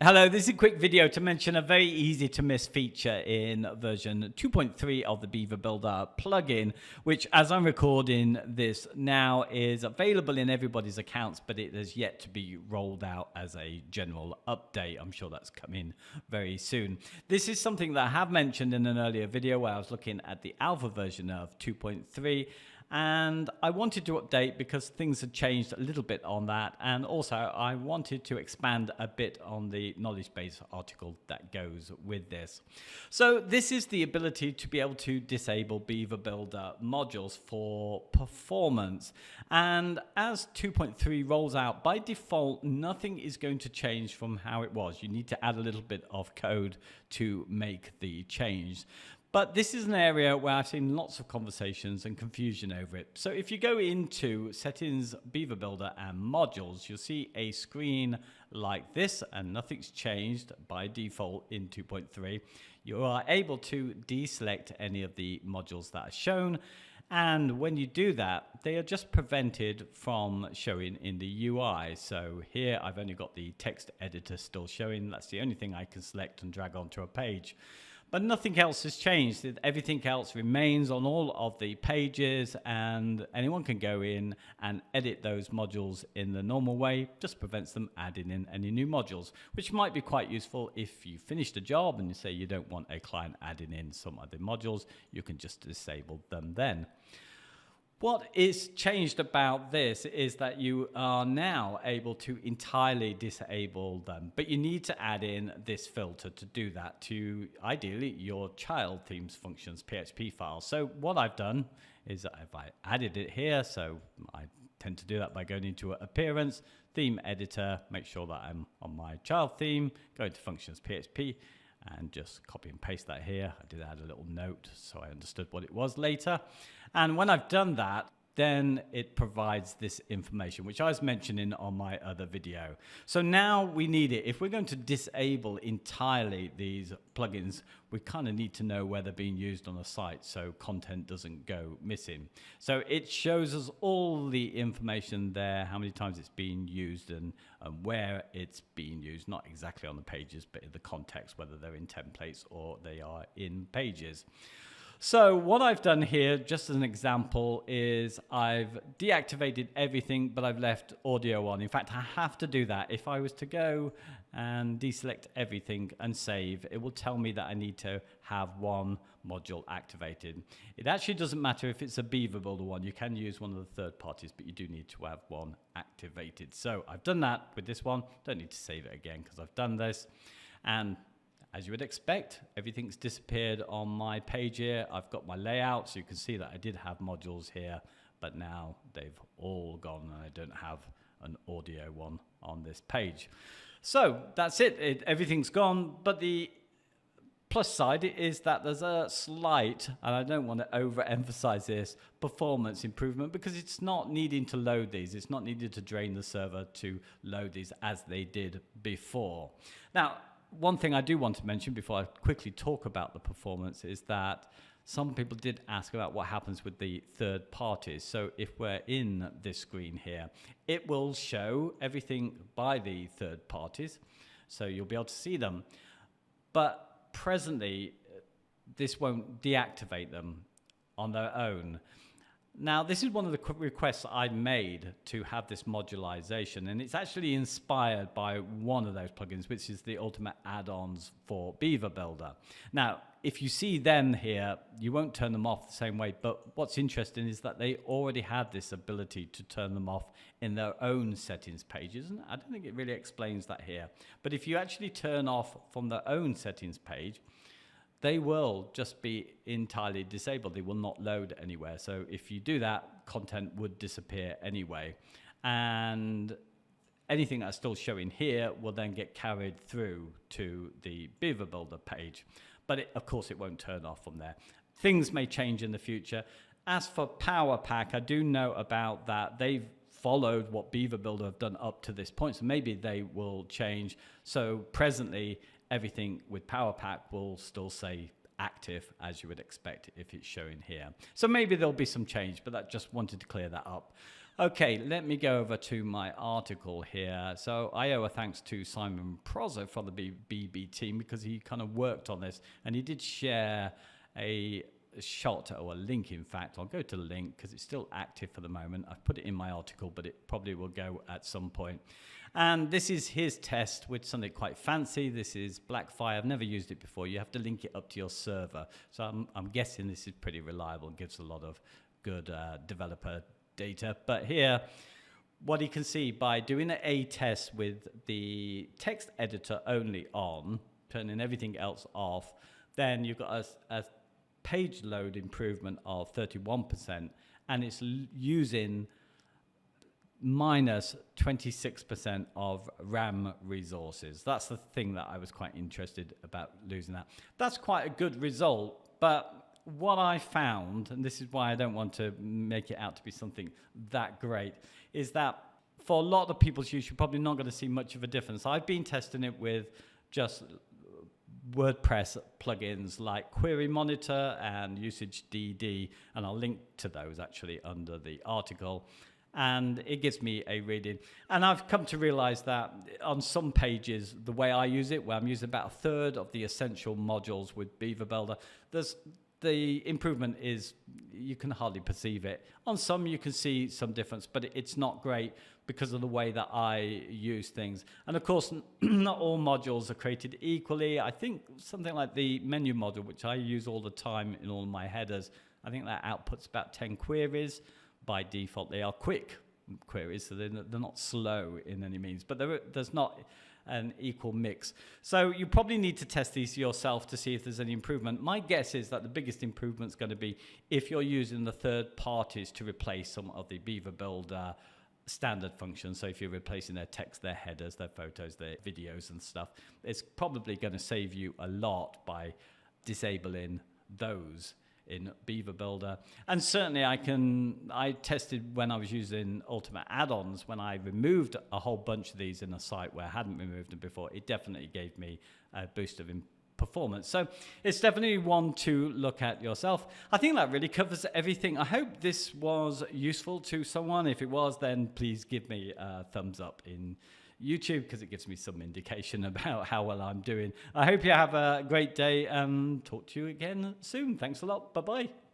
Hello, this is a quick video to mention a very easy to miss feature in version 2.3 of the Beaver Builder plugin, which as I'm recording this now is available in everybody's accounts, but it has yet to be rolled out as a general update. I'm sure that's coming very soon. This is something that I have mentioned in an earlier video where I was looking at the alpha version of 2.3. And I wanted to update because things had changed a little bit on that, and also I wanted to expand a bit on the knowledge base article that goes with this. So this is the ability to be able to disable Beaver Builder modules for performance, and as 2.3 rolls out, by default nothing is going to change from how it was. You need to add a little bit of code to make the change. But this is an area where I've seen lots of conversations and confusion over it. So if you go into Settings, Beaver Builder and Modules, you'll see a screen like this, and nothing's changed by default in 2.3. You are able to deselect any of the modules that are shown. And when you do that, they are just prevented from showing in the UI. So here I've only got the text editor still showing. That's the only thing I can select and drag onto a page. But nothing else has changed. Everything else remains on all of the pages, and anyone can go in and edit those modules in the normal way. Just prevents them adding in any new modules, which might be quite useful if you finished a job and you say you don't want a client adding in some other modules. You can just disable them then. What is changed about this is that you are now able to entirely disable them, but you need to add in this filter to do that to ideally your child themes functions PHP file. So what I've done is if I added it here, so I tend to do that by going into appearance, theme editor, make sure that I'm on my child theme, go into functions PHP, and just copy and paste that here. I did add a little note so I understood what it was later. And when I've done that, then it provides this information, which I was mentioning on my other video. So now we need it. If we're going to disable entirely these plugins, we kind of need to know where they're being used on a site so content doesn't go missing. So it shows us all the information there, how many times it's being used and where it's being used, not exactly on the pages, but in the context, whether they're in templates or they are in pages. So what I've done here, just as an example, is I've deactivated everything, but I've left audio on. In fact, I have to do that. If I was to go and deselect everything and save, it will tell me that I need to have one module activated. It actually doesn't matter if it's a Beaver Builder one. You can use one of the third parties, but you do need to have one activated. So I've done that with this one. Don't need to save it again because I've done this. And as you would expect, everything's disappeared on my page here. I've got my layout, so you can see that I did have modules here, but now they've all gone and I don't have an audio one on this page. So that's it. Everything's gone, but the plus side is that there's a slight, and I don't want to overemphasize this, performance improvement because it's not needing to load these. It's not needed to drain the server to load these as they did before. Now, one thing I do want to mention before I quickly talk about the performance is that some people did ask about what happens with the third parties. So if we're in this screen here, it will show everything by the third parties. So you'll be able to see them. But presently, this won't deactivate them on their own. Now, this is one of the requests I made to have this modularization, and it's actually inspired by one of those plugins, which is the Ultimate Add-ons for Beaver Builder. Now, if you see them here, you won't turn them off the same way, but what's interesting is that they already had this ability to turn them off in their own settings pages, and I don't think it really explains that here. But if you actually turn off from their own settings page, they will just be entirely disabled. They will not load anywhere. So if you do that, content would disappear anyway. And anything that's still showing here will then get carried through to the Beaver Builder page. But of course, it won't turn off from there. Things may change in the future. As for Power Pack, I do know about that. They've followed what Beaver Builder have done up to this point. So maybe they will change. So presently, everything with Power Pack will still say active as you would expect if it's showing here. So maybe there'll be some change, but I just wanted to clear that up. Okay, let me go over to my article here. So I owe a thanks to Simon Prosser from the BB team because he kind of worked on this, and he did share a shot, or a link in fact. I'll go to the link because it's still active for the moment. I've put it in my article, but it probably will go at some point. And this is his test with something quite fancy. This is Blackfire. I've never used it before. You have to link it up to your server. So I'm guessing this is pretty reliable and gives a lot of good developer data. But here, what you can see by doing an A test with the text editor only on, turning everything else off, then you've got a page load improvement of 31%, and it's using minus 26% of RAM resources. That's the thing that I was quite interested about losing that. That's quite a good result, but what I found, and this is why I don't want to make it out to be something that great, is that for a lot of people's use, you're probably not going to see much of a difference. I've been testing it with just WordPress plugins like Query Monitor and Usage DD, and I'll link to those actually under the article. And it gives me a reading. And I've come to realize that on some pages, the way I use it, where I'm using about a third of the essential modules with Beaver Builder, the improvement is, you can hardly perceive it. On some, you can see some difference, but it's not great because of the way that I use things. And of course, not all modules are created equally. I think something like the menu module, which I use all the time in all my headers, I think that outputs about 10 queries. By default, they are quick queries, so they're not slow in any means, but there's not an equal mix. So you probably need to test these yourself to see if there's any improvement. My guess is that the biggest improvement is going to be if you're using the third parties to replace some of the Beaver Builder standard functions. So if you're replacing their text, their headers, their photos, their videos and stuff, it's probably going to save you a lot by disabling those in Beaver Builder. And certainly I tested when I was using Ultimate add-ons, when I removed a whole bunch of these in a site where I hadn't removed them before, it definitely gave me a boost of performance. So it's definitely one to look at yourself. I think that really covers everything. I hope this was useful to someone. If it was, then please give me a thumbs up in YouTube, because it gives me some indication about how well I'm doing. I hope you have a great day and talk to you again soon. Thanks a lot. Bye-bye.